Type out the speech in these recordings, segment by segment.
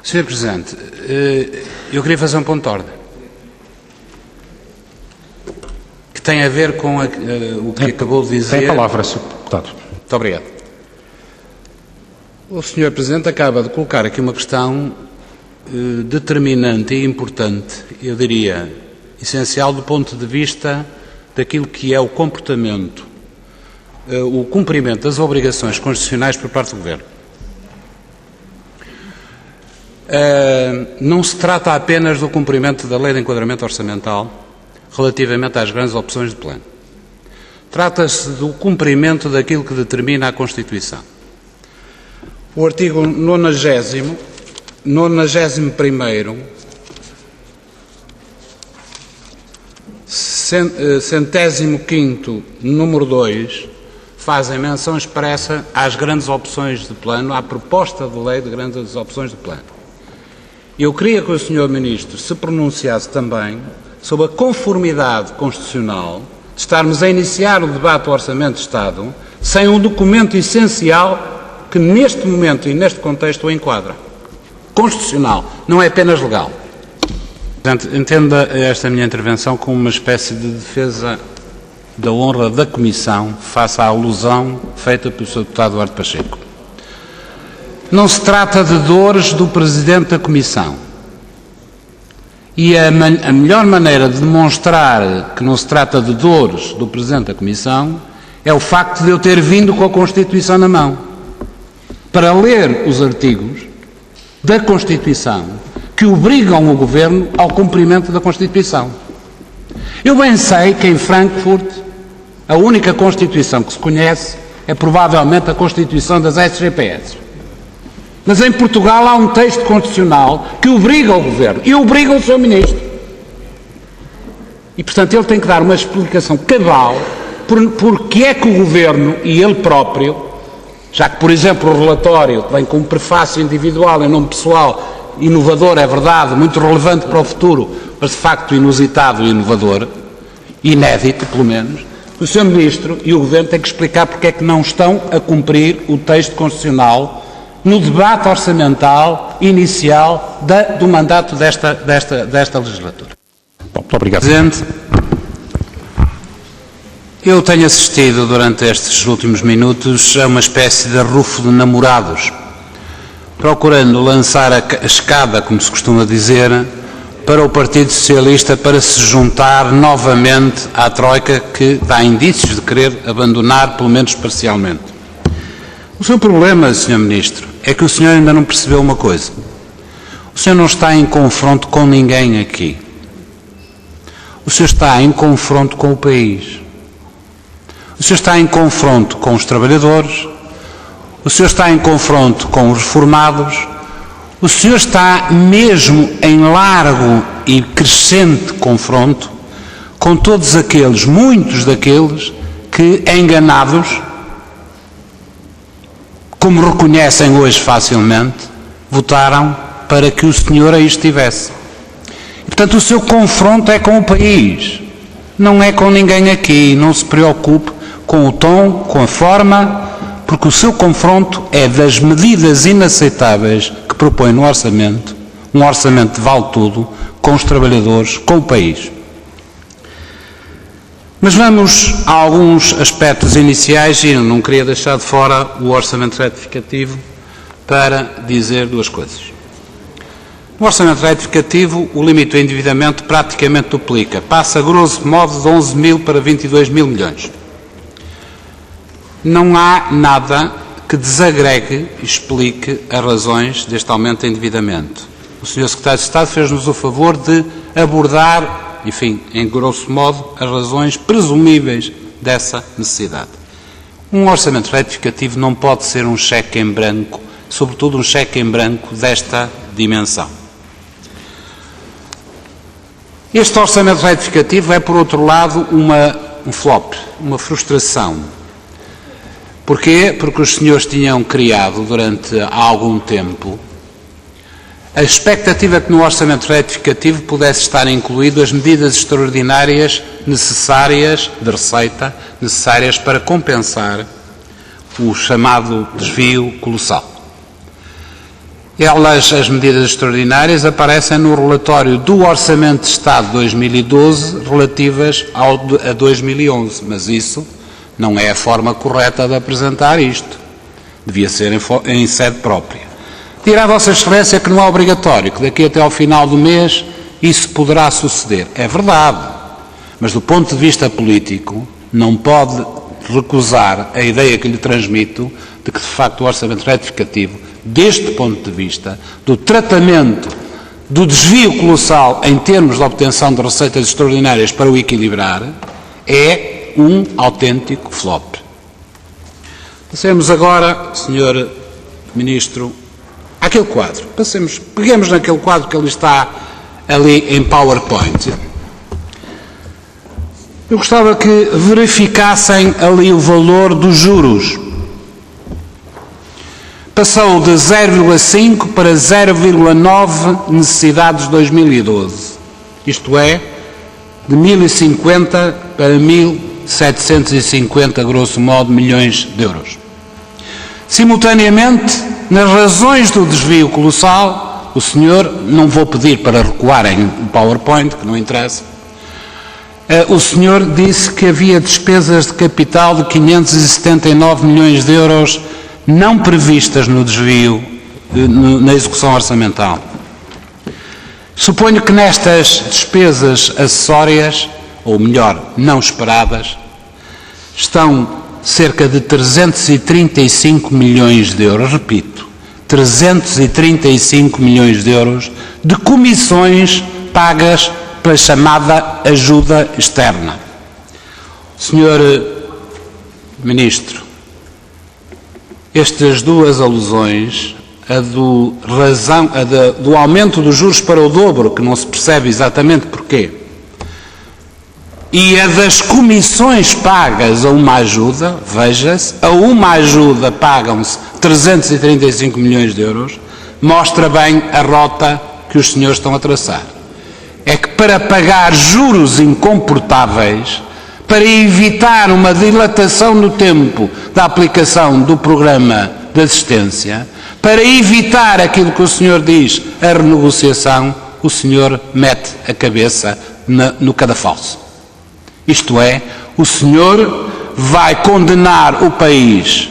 Sr. Presidente, eu queria fazer um ponto de ordem que tem a ver com o que acabou de dizer. Tem a palavra, Sr. Deputado. Muito obrigado. O Sr. Presidente acaba de colocar aqui uma questão determinante e importante, eu diria essencial do ponto de vista daquilo que é o comportamento, o cumprimento das obrigações constitucionais por parte do Governo. Não se trata apenas do cumprimento da Lei de Enquadramento Orçamental relativamente às grandes opções de plano. Trata-se do cumprimento daquilo que determina a Constituição. O artigo 91º, centésimo quinto, número 2, fazem menção expressa às grandes opções de plano, à proposta de lei de grandes opções de plano. Eu queria que o Sr. Ministro se pronunciasse também sobre a conformidade constitucional de estarmos a iniciar o debate do Orçamento de Estado sem um documento essencial que neste momento e neste contexto o enquadra. Constitucional, não é apenas legal. Portanto, entenda esta minha intervenção como uma espécie de defesa da honra da Comissão face à alusão feita pelo Sr. Deputado Duarte Pacheco. Não se trata de dores do Presidente da Comissão. E a melhor maneira de demonstrar que não se trata de dores do Presidente da Comissão é o facto de eu ter vindo com a Constituição na mão para ler os artigos da Constituição que obrigam o Governo ao cumprimento da Constituição. Eu bem sei que em Frankfurt a única Constituição que se conhece é provavelmente a Constituição das SGPS. Mas em Portugal há um texto constitucional que obriga o Governo e obriga o Sr. Ministro. E, portanto, ele tem que dar uma explicação cabal porque é que o Governo e ele próprio, já que, por exemplo, o relatório vem com um prefácio individual em nome pessoal, inovador, é verdade, muito relevante para o futuro, mas de facto inusitado e inovador, inédito pelo menos, o Sr. Ministro e o Governo têm que explicar porque é que não estão a cumprir o texto constitucional no debate orçamental inicial do mandato desta legislatura. Bom, muito obrigado. Presidente, eu tenho assistido durante estes últimos minutos a uma espécie de arrufo de namorados, procurando lançar a escada, como se costuma dizer, para o Partido Socialista para se juntar novamente à Troika que dá indícios de querer abandonar, pelo menos parcialmente. O seu problema, Sr. Ministro, é que o senhor ainda não percebeu uma coisa. O senhor não está em confronto com ninguém aqui. O senhor está em confronto com o país. O senhor está em confronto com os trabalhadores. O senhor está em confronto com os reformados. O senhor está mesmo em largo e crescente confronto com todos aqueles, muitos daqueles, que, enganados, como reconhecem hoje facilmente, votaram para que o senhor aí estivesse. E, portanto, o seu confronto é com o país, não é com ninguém aqui. Não se preocupe com o tom, com a forma, porque o seu confronto é das medidas inaceitáveis que propõe no orçamento, um orçamento que vale tudo, com os trabalhadores, com o país. Mas vamos a alguns aspectos iniciais e eu não queria deixar de fora o orçamento retificativo para dizer duas coisas. No orçamento retificativo, o limite do endividamento praticamente duplica, passa grosso modo de 11 mil para 22 mil milhões. Não há nada que desagregue e explique as razões deste aumento de endividamento. O Sr. Secretário de Estado fez-nos o favor de abordar, enfim, em grosso modo, as razões presumíveis dessa necessidade. Um orçamento retificativo não pode ser um cheque em branco, sobretudo um cheque em branco desta dimensão. Este orçamento retificativo é, por outro lado, um flop, uma frustração. Porquê? Porque os senhores tinham criado, durante algum tempo, a expectativa que no orçamento retificativo pudesse estar incluído as medidas extraordinárias necessárias, de receita, necessárias para compensar o chamado desvio colossal. As medidas extraordinárias, aparecem no relatório do Orçamento de Estado de 2012 relativas a 2011, mas isso não é a forma correta de apresentar isto. Devia ser em sede própria. Dirá a Vossa Excelência que não é obrigatório, que daqui até ao final do mês isso poderá suceder. É verdade, mas do ponto de vista político não pode recusar a ideia que lhe transmito de que, de facto, o orçamento retificativo, deste ponto de vista, do tratamento do desvio colossal em termos de obtenção de receitas extraordinárias para o equilibrar, é um autêntico flop. Passemos agora, Sr. Ministro, àquele quadro. Peguemos naquele quadro que ele está ali em PowerPoint. Eu gostava que verificassem ali o valor dos juros. Passou de 0,5 para 0,9 necessidades de 2012. Isto é, de 1.050 para 1.750, grosso modo, milhões de euros. Simultaneamente, nas razões do desvio colossal, o senhor, não vou pedir para recuarem o PowerPoint, que não interessa, o senhor disse que havia despesas de capital de 579 milhões de euros não previstas no desvio, na execução orçamental. Suponho que nestas despesas acessórias, ou melhor, não esperadas, estão cerca de 335 milhões de euros, repito, 335 milhões de euros de comissões pagas pela chamada ajuda externa. Senhor Ministro, estas duas alusões, a do aumento dos juros para o dobro, que não se percebe exatamente porquê, e a das comissões pagas a uma ajuda, veja-se, a uma ajuda pagam-se 335 milhões de euros, mostra bem a rota que os senhores estão a traçar. É que para pagar juros incomportáveis, para evitar uma dilatação no tempo da aplicação do programa de assistência, para evitar aquilo que o senhor diz, a renegociação, o senhor mete a cabeça no cadafalso. Isto é, o senhor vai condenar o país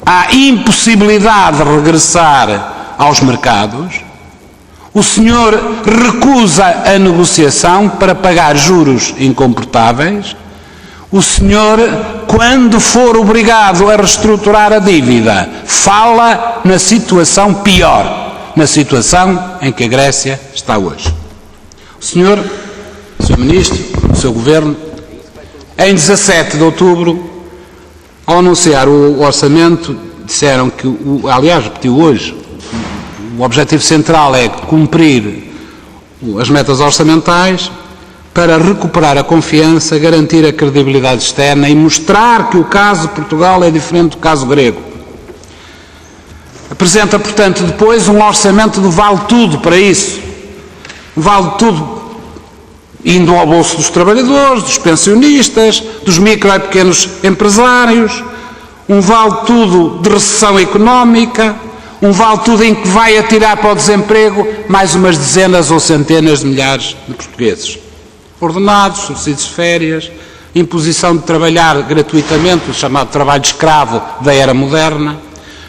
à impossibilidade de regressar aos mercados. O senhor recusa a negociação para pagar juros incomportáveis. O senhor, quando for obrigado a reestruturar a dívida, fala na situação pior, na situação em que a Grécia está hoje. O senhor Ministro, o seu Governo, em 17 de outubro, ao anunciar o orçamento, disseram que, aliás, repetiu hoje, o objetivo central é cumprir as metas orçamentais para recuperar a confiança, garantir a credibilidade externa e mostrar que o caso de Portugal é diferente do caso grego. Apresenta, portanto, depois um orçamento de vale-tudo para isso. Vale-tudo indo ao bolso dos trabalhadores, dos pensionistas, dos micro e pequenos empresários, um vale-tudo de recessão económica, um vale-tudo em que vai atirar para o desemprego mais umas dezenas ou centenas de milhares de portugueses. Ordenados, subsídios de férias, imposição de trabalhar gratuitamente, o chamado trabalho escravo da era moderna,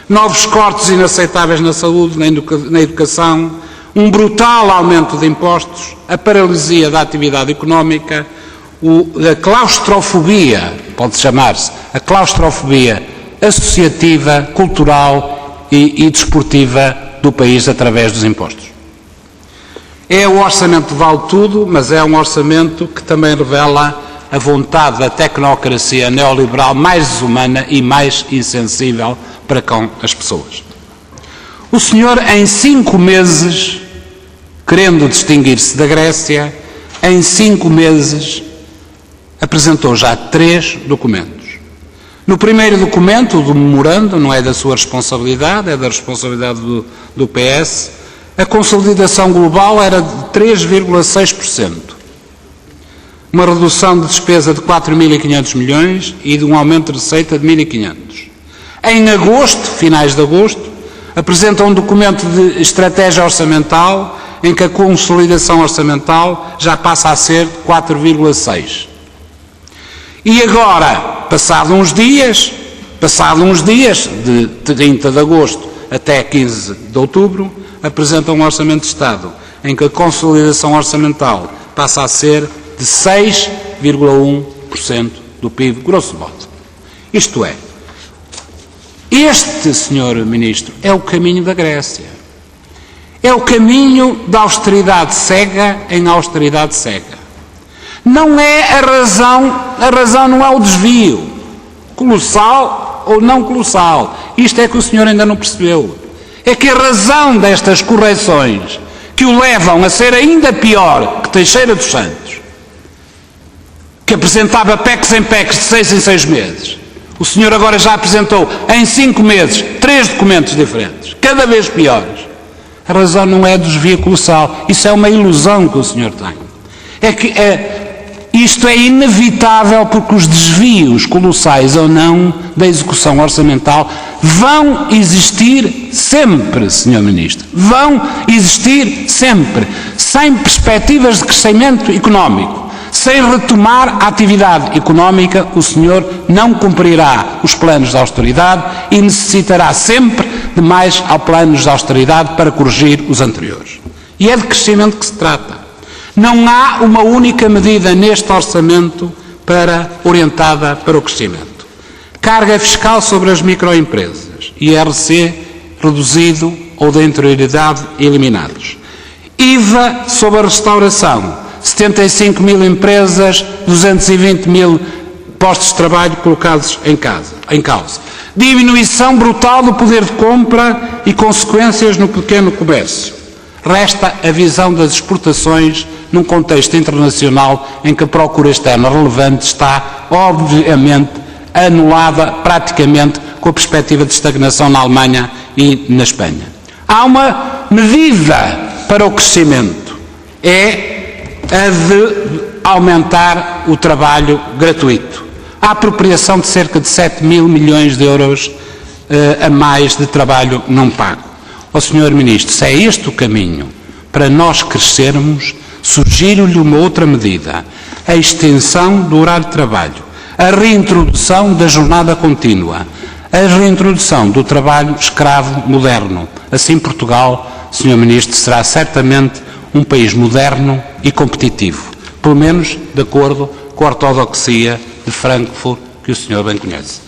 novos cortes inaceitáveis na saúde, na educação, um brutal aumento de impostos, a paralisia da atividade económica, a claustrofobia, pode chamar-se, a claustrofobia associativa, cultural e desportiva do país através dos impostos. É o orçamento que vale tudo, mas é um orçamento que também revela a vontade da tecnocracia neoliberal mais desumana e mais insensível para com as pessoas. O senhor, em 5 meses, querendo distinguir-se da Grécia, em 5 meses apresentou já 3 documentos. No primeiro documento, o do memorando, não é da sua responsabilidade, é da responsabilidade do PS, a consolidação global era de 3,6%. Uma redução de despesa de 4.500 milhões e de um aumento de receita de 1.500. Em agosto, finais de agosto, apresenta um documento de estratégia orçamental em que a consolidação orçamental já passa a ser 4,6. E agora, passado uns dias, de 30 de agosto até 15 de outubro, apresenta um orçamento de Estado em que a consolidação orçamental passa a ser de 6,1% do PIB, grosso modo. Isto é, este, Sr. Ministro, é o caminho da Grécia. É o caminho da austeridade cega em austeridade cega. Não é a razão não é o desvio, colossal ou não colossal. Isto é que o senhor ainda não percebeu. É que a razão destas correções que o levam a ser ainda pior que Teixeira dos Santos, que apresentava PECs em PECs de 6 em 6 meses, o senhor agora já apresentou em 5 meses 3 documentos diferentes, cada vez piores. A razão não é desvio colossal. Isso é uma ilusão que o senhor tem. É que isto é inevitável, porque os desvios colossais ou não da execução orçamental vão existir sempre, Sr. Ministro. Vão existir sempre. Sem perspectivas de crescimento económico, sem retomar a atividade económica, o senhor não cumprirá os planos de austeridade e necessitará sempre de mais planos de austeridade para corrigir os anteriores. E é de crescimento que se trata. Não há uma única medida neste orçamento orientada para o crescimento. Carga fiscal sobre as microempresas, IRC reduzido ou da interioridade eliminados. IVA sobre a restauração, 75 mil empresas, 220 mil postos de trabalho colocados em causa. Diminuição brutal do poder de compra e consequências no pequeno comércio. Resta a visão das exportações num contexto internacional em que a procura externa relevante está, obviamente, anulada praticamente com a perspectiva de estagnação na Alemanha e na Espanha. Há uma medida para o crescimento, é a de aumentar o trabalho gratuito. A apropriação de cerca de 7 mil milhões de euros a mais de trabalho não pago. Ó Sr. Ministro, se é este o caminho para nós crescermos, sugiro-lhe uma outra medida: a extensão do horário de trabalho, a reintrodução da jornada contínua, a reintrodução do trabalho escravo moderno. Assim Portugal, Sr. Ministro, será certamente um país moderno e competitivo, pelo menos de acordo com a ortodoxia de Frankfurt que o senhor bem conhece.